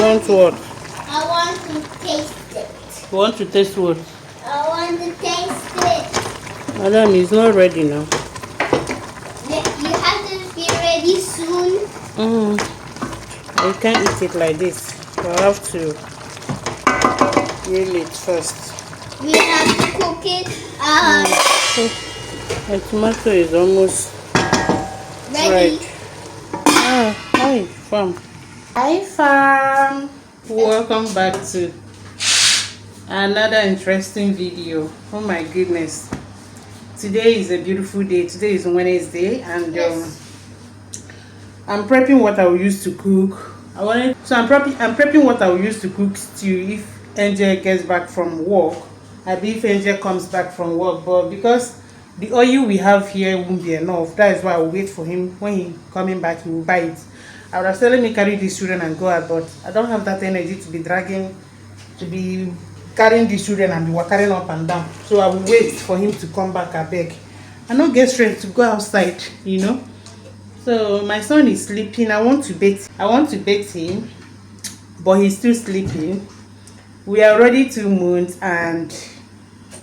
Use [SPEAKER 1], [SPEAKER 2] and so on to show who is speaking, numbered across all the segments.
[SPEAKER 1] want what?
[SPEAKER 2] I want to taste it.
[SPEAKER 1] You want to taste what?
[SPEAKER 2] I want to taste it.
[SPEAKER 1] Madam, it's not ready now.
[SPEAKER 2] You have to be ready soon.
[SPEAKER 1] You can't eat it like this. You have to grill it first.
[SPEAKER 2] We have to cook it.
[SPEAKER 1] The tomato is almost
[SPEAKER 2] Ready.
[SPEAKER 1] right. Hi, farm. Hi, farm. Welcome back to another interesting video. Oh my goodness. Today is a beautiful day. Today is Wednesday, and
[SPEAKER 2] Yes.
[SPEAKER 1] I'm prepping what I will use to cook. I'm prepping what I will use to cook stew if Angel gets back from work. I believe Angel comes back from work, but because the oil we have here won't be enough, that is why I'll wait for him. When he coming back, he will buy it. I would have said let me carry these children and go out, but I don't have that energy to be carrying the children and be walking up and down. So I will wait for him to come back. I beg. I don't get strength to go outside, you know. So my son is sleeping. I want to bathe him, but he's still sleeping. We are already 2 months and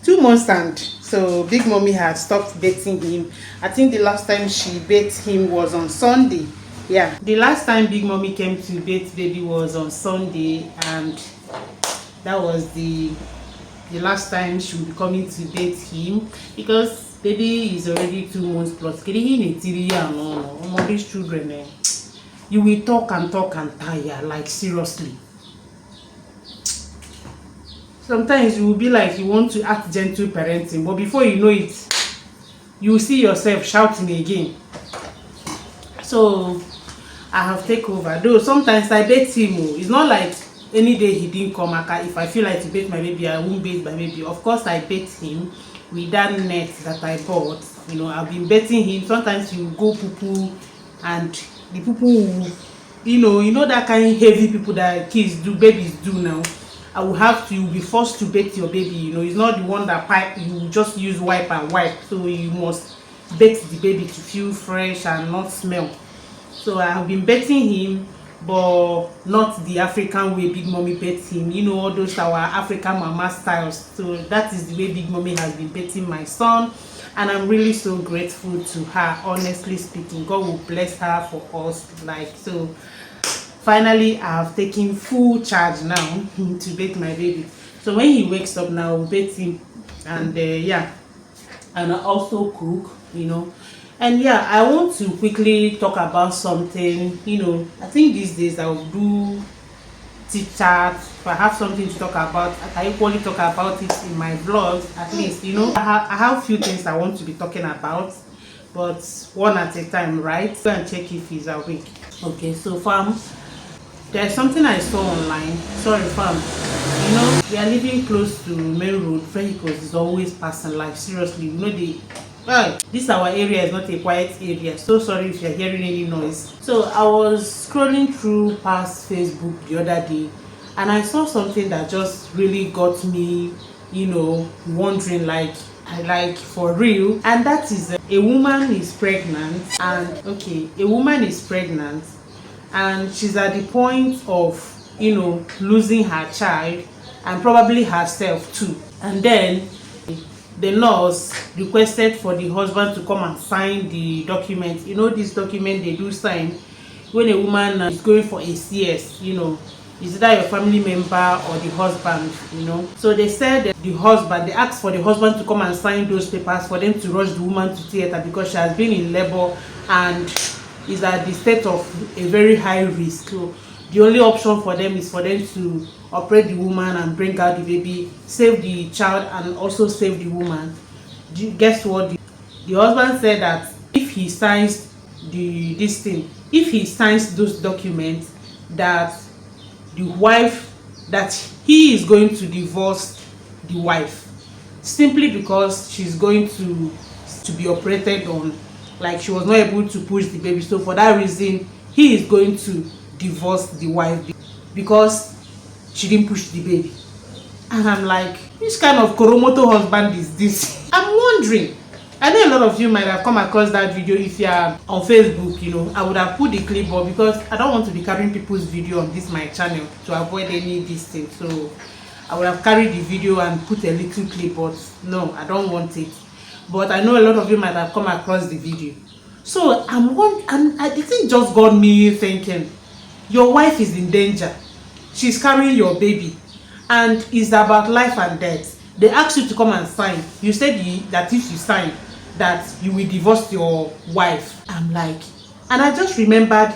[SPEAKER 1] so Big Mommy has stopped bathing him. I think the last time she bathed him was on Sunday. Yeah, the last time Big Mommy came to bathe baby was on Sunday, and that was the last time she will be coming to bathe him, because baby is already 2 months plus. These children, you will talk and tire, like seriously. Sometimes you will be like you want to act gentle parenting, but before you know it, you will see yourself shouting again. So I have taken over. Though sometimes I bathe him. It's not like any day he didn't come. If I feel like to bathe my baby, I won't bathe my baby. Of course, I bathe him with that net that I bought. You know, I've been bathing him. Sometimes you go poo, and the poo will, you know that kind of heavy people that babies do now. I will have to be forced to bathe your baby. You know, it's not the one that you just use wipe and wipe. So you must bathe the baby to feel fresh and not smell. So I have been bathing him, but not the African way Big Mommy bathes him. You know, all those our African mama styles. So that is the way Big Mommy has been bathing my son, and I'm really so grateful to her. Honestly speaking, God will bless her for us. Like so. Finally, I have taken full charge now to bathe my baby. So when he wakes up now, I'll bathe him, and and I also cook, you know. And yeah, I want to quickly talk about something. You know, I think these days I will do chit chat. If I have something to talk about, I can equally talk about it in my vlogs. At least, you know, I have a few things I want to be talking about, but one at a time, right? Go and check if he's awake. Okay, so fam, there's something I saw online. Sorry, fam. You know, we are living close to main road. Vehicles is always passing. Like seriously, you know this our area is not a quiet area. So sorry if you're hearing any noise. So I was scrolling through past Facebook the other day, and I saw something that just really got me, you know, wondering like for real. And that is a woman is pregnant, and she's at the point of, you know, losing her child and probably herself too. And then the nurse requested for the husband to come and sign the document. You know, this document they do sign when a woman is going for a CS, you know, is either your family member or the husband, you know. So they said that they asked for the husband to come and sign those papers for them to rush the woman to theater, because she has been in labor and is at the state of a very high risk. So the only option for them is for them to operate the woman and bring out the baby, save the child and also save the woman. Guess what? The husband said that if he signs if he signs those documents, that he is going to divorce the wife, simply because she's going to be operated on, like she was not able to push the baby. So for that reason, he is going to divorce the wife because she didn't push the baby. And I'm like, which kind of Koromoto husband is this? I'm wondering, I know a lot of you might have come across that video. If you are on Facebook, you know, I would have put the clipboard because I don't want to be carrying people's video on this my channel to avoid any distance. So I would have carried the video and put a little clipboard. No, I don't want it. But I know a lot of you might have come across the video. So the thing just got me thinking, your wife is in danger. She's carrying your baby and it's about life and death. They asked you to come and sign. You said that if you sign, that you will divorce your wife. I'm like, and I just remembered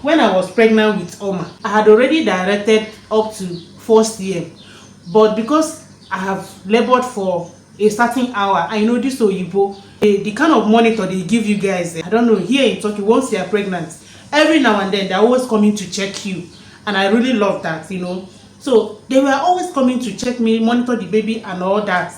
[SPEAKER 1] when I was pregnant with Oma, I had already directed up to 4 cm. But because I have labored for a certain hour, I know this Oyibo, the kind of monitor they give you guys, I don't know, here in Turkey, once you are pregnant, every now and then they're always coming to check you. And I really love that, you know. So they were always coming to check me, monitor the baby and all that.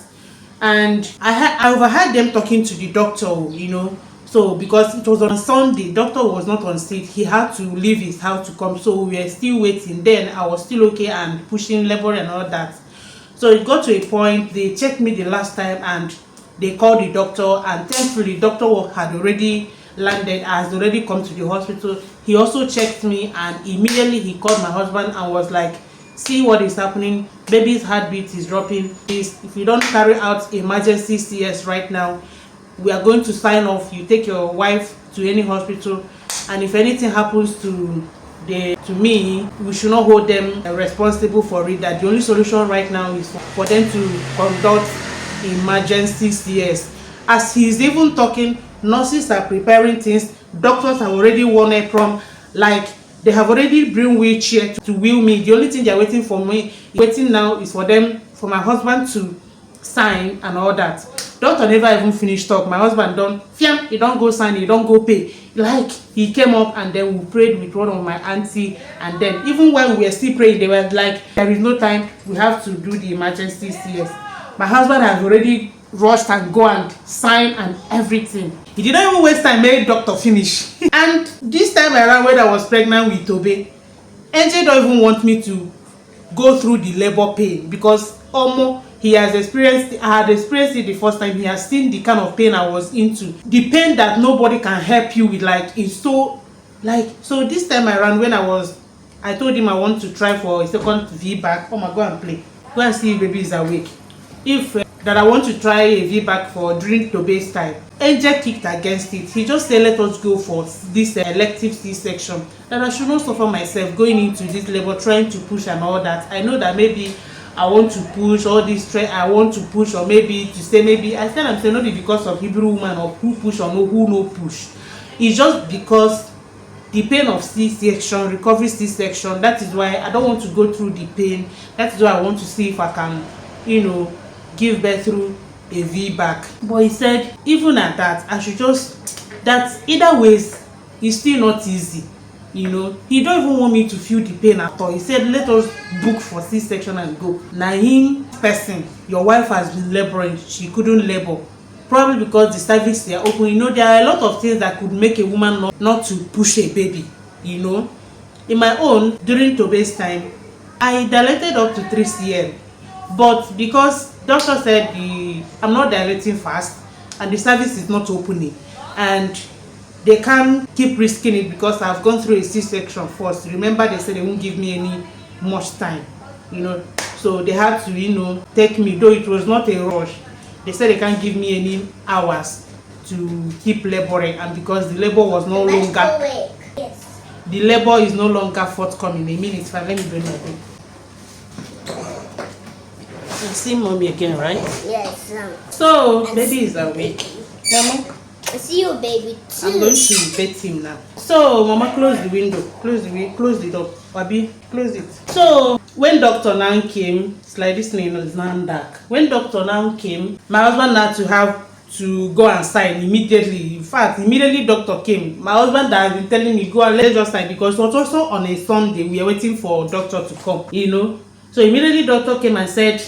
[SPEAKER 1] And I overheard them talking to the doctor, you know. So because it was on Sunday, doctor was not on seat, he had to leave his house to come. So we were still waiting. Then I was still okay and pushing labor and all that. So it got to a point, they checked me the last time and they called the doctor, and thankfully the doctor had already landed, has already come to the hospital. He also checked me and immediately he called my husband and was like, see what is happening, baby's heartbeat is dropping. Please, if you don't carry out emergency CS right now, we are going to sign off. You take your wife to any hospital, and if anything happens to me, we should not hold them responsible for it. That the only solution right now is for them to conduct emergency CS. As he's even talking, nurses are preparing things, doctors have already worn a prom, like they have already bring wheelchair to wheel me. The only thing they are waiting for me, waiting now, is for my husband to sign and all that. Doctor never even finished talk. My husband don't fiam, he don't go sign, he don't go pay. Like he came up and then we prayed with one of my auntie, and then even when we were still praying, they were like, there is no time, we have to do the emergency CS. My husband has already rushed and go and sign and everything. He didn't even waste time, made doctor finish. And this time around when I was pregnant with Tobe, NJ don't even want me to go through the labor pain because he has experienced, I had experienced it the first time. He has seen the kind of pain I was into. The pain that nobody can help you with, like, it's so, like, so this time around when I told him I want to try for a second VBAC. Go and play. Go and see if baby is awake. If that I want to try a VBAC for during Tobe's time. NJ kicked against it. He just said, let us go for this elective C-section. That I should not suffer myself going into this labor, trying to push and all that. I know that maybe I want to push all this strength, I want to push, or maybe to say, maybe I said I'm saying not because of Hebrew woman or who push or no who no push. It's just because the pain of C-section, recovery C-section, that is why I don't want to go through the pain. That is why I want to see if I can, you know, give birth through a VBAC. But he said even at that, I should just, that either ways it's still not easy. You know, he don't even want me to feel the pain at all. He said, let us book for C-section and go. Now him person, your wife has been laboring, she couldn't labor. Probably because the cervix they are open. You know, there are a lot of things that could make a woman not to push a baby. You know, in my own, during Tobe's time, I dilated up to 3 cm. But because doctor said I'm not dilating fast and the cervix is not opening, and they can't keep risking it because I've gone through a C-section first. Remember, they said they won't give me any much time, you know. So they had to, you know, take me, though it was not a rush. They said they can't give me any hours to keep laboring, and because the labor was no longer,
[SPEAKER 2] yes,
[SPEAKER 1] the labor is no longer forthcoming. A minute, let me bring my thing. You see mommy again, right?
[SPEAKER 2] yes.
[SPEAKER 1] So baby is awake. Mama,
[SPEAKER 2] I see your baby too.
[SPEAKER 1] I'm going to bet him now. So Mama, close the window, close the door. Baby, close it. So when Dr. Nan came, it's like this thing is now dark. When Dr. Nan came, my husband had to have to go and sign immediately. In fact, immediately doctor came. My husband that has been telling me, go and let's just sign, because it was also on a Sunday. We are waiting for doctor to come, you know. So immediately doctor came and said,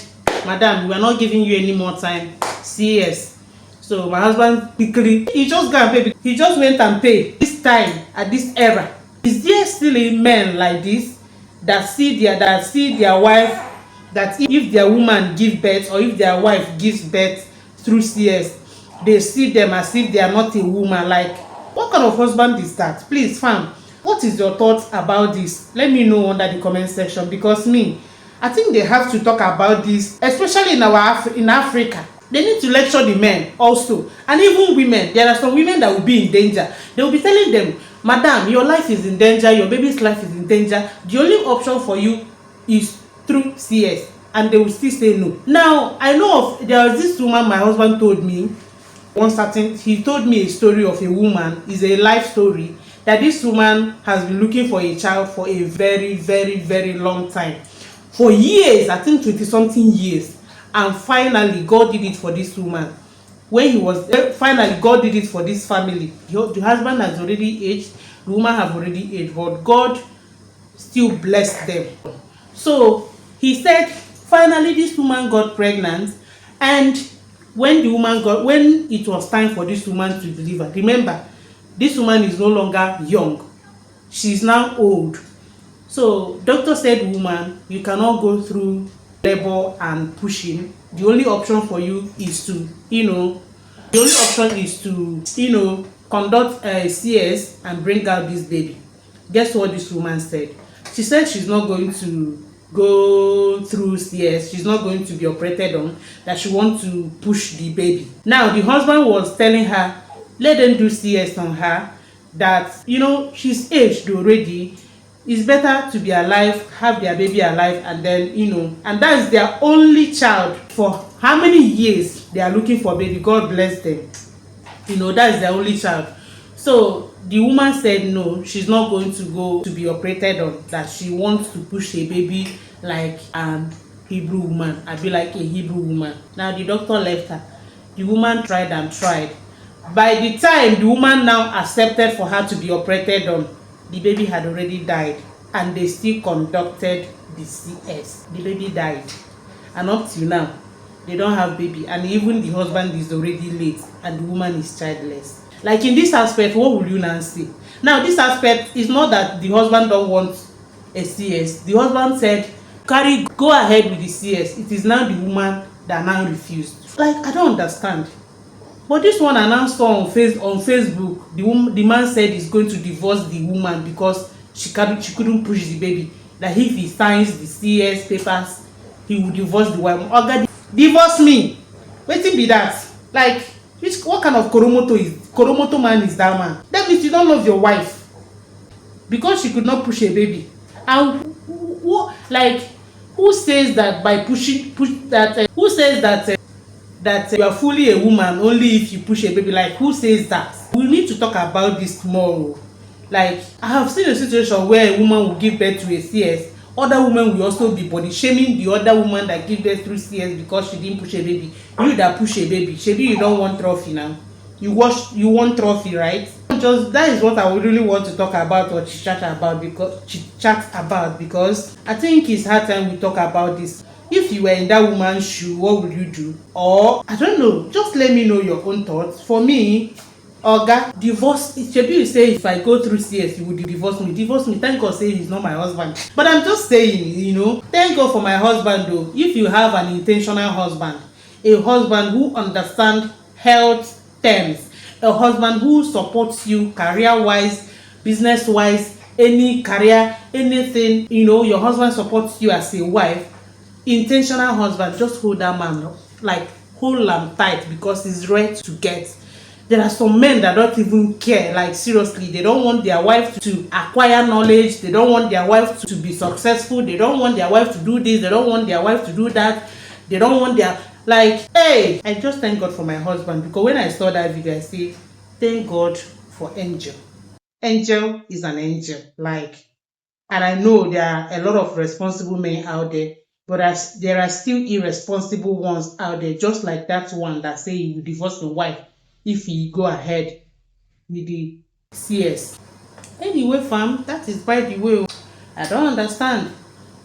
[SPEAKER 1] Madam, we are not giving you any more time. CS. So my husband quickly, he just got and pay. He just went and paid. This time, at this era, is there still a men like this that see their wife, that if their woman give birth or if their wife gives birth through CS, they see them as if they are not a woman. Like, what kind of husband is that? Please, fam, what is your thoughts about this? Let me know under the comment section, because me, I think they have to talk about this, especially in in Africa. They need to lecture the men also, and even women. There are some women that will be in danger. They will be telling them, madam, your life is in danger, your baby's life is in danger. The only option for you is through CS, and they will still say no. Now, I know of, there was this woman my husband told me he told me a story of a woman. Is a life story, that this woman has been looking for a child for a very, very, very long time, for years, I think 20 something years. And finally God did it for this woman. When he was finally God did it for this family. The husband has already aged, the woman have already aged, but God still blessed them. So he said finally this woman got pregnant, and when it was time for this woman to deliver, remember, this woman is no longer young, she's now old. So doctor said, woman, you cannot go through labor and pushing. The only option for you is to, conduct a CS and bring out this baby. Guess what this woman said? She said she's not going to go through CS, she's not going to be operated on, that she wants to push the baby. Now the husband was telling her, let them do CS on her, that she's aged already, it's better to be alive, have their baby alive, and then and that's their only child. For how many years they are looking for baby, God bless them, that's their only child. So the woman said no, she's not going to go to be operated on, that she wants to push a baby like an Hebrew woman. I'd be like a Hebrew woman. Now the doctor left her. The woman tried and tried. By the time the woman now accepted for her to be operated on, the baby had already died, and they still conducted the CS. The baby died, and up till now they don't have baby, and even the husband is already late, and the woman is childless. Like, in this aspect, what will you now say? Now this aspect is not that the husband don't want a CS. The husband said go ahead with the CS. It is now the woman that now refused. Like, I don't understand. But this one announced on Facebook, the man said he's going to divorce the woman because she couldn't push the baby. That if he signs the CS papers, he will divorce the wife. Oga, divorce me. Wetin be that? Like, what kind of Koromoto man is that man? That means you don't love your wife because she could not push a baby. And who says that by who says that you are fully a woman only if you push a baby? Like, who says that? We need to talk about this more. Like, I have seen a situation where a woman will give birth to a CS. Other women will also be body shaming the other woman that give birth through CS because she didn't push a baby. You that push a baby, maybe you don't want trophy now. You want trophy, right? Just that is what I would really want to talk about or chat about, because I think it's hard time we talk about this. If you were in that woman's shoe, what would you do? Or I don't know, just let me know your own thoughts. For me, oga, divorce, shebi you say if I go through CS you would divorce me. Thank God say he's not my husband, but I'm just saying, thank God for my husband though. If you have an intentional husband, a husband who understands health terms, a husband who supports you career wise, business wise, any career, anything, your husband supports you as a wife, intentional husband, just hold that man up, like hold am tight, because he's ready to get. There are some men that don't even care. Like, seriously, they don't want their wife to acquire knowledge, they don't want their wife to be successful, they don't want their wife to do this, they don't want their wife to do that, they don't want their, like, hey, I just thank God for my husband, because when I saw that video I say thank God for Angel. Angel is an angel, like, and I know there are a lot of responsible men out there, but there are still irresponsible ones out there, just like that one that say you divorce your wife if you go ahead with the CS. Anyway, fam, that is by the way. I don't understand.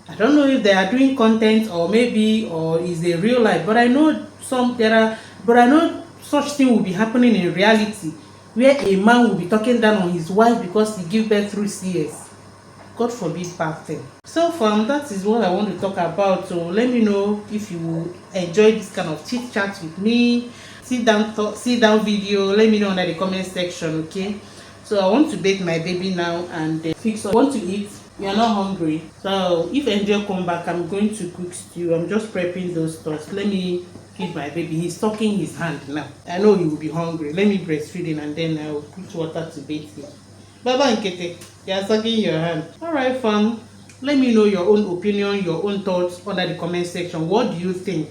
[SPEAKER 1] I don't know if they are doing content or is a real life, but I know such thing will be happening in reality, where a man will be talking down on his wife because he give birth through CS. God forbid bad thing. So fam, that is what I want to talk about. So let me know if you enjoy this kind of chit chat with me. sit down video. Let me know under the comment section, okay? So I want to bathe my baby now and fix up. Want to eat? You are not hungry? So if Angel come back, I'm going to cook stew. I'm just prepping those stuff. Let me feed my baby. He's sucking his hand now. I know he will be hungry. Let me breastfeed him and then I'll put water to bathe him. Baba Nkete, you are sucking your hand. Alright, fam. Let me know your own opinion, your own thoughts under the comment section. What do you think?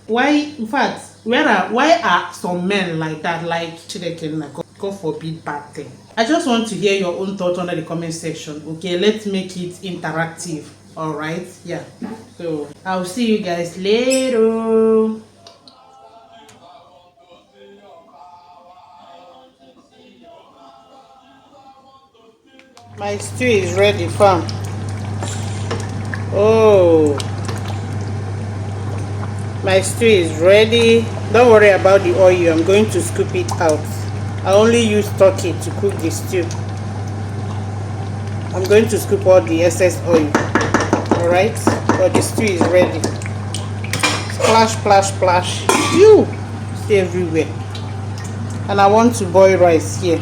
[SPEAKER 1] Why, in fact, why are some men like that, like Childcare? God forbid bad thing. I just want to hear your own thoughts under the comment section. Okay, let's make it interactive. All right, yeah. So I'll see you guys later. My stew is ready, fam. Oh, my stew is ready. Don't worry about the oil. I'm going to scoop it out. I only use turkey to cook the stew. I'm going to scoop out the excess oil. Alright, but the stew is ready. Splash, splash, splash. You see everywhere. And I want to boil rice here.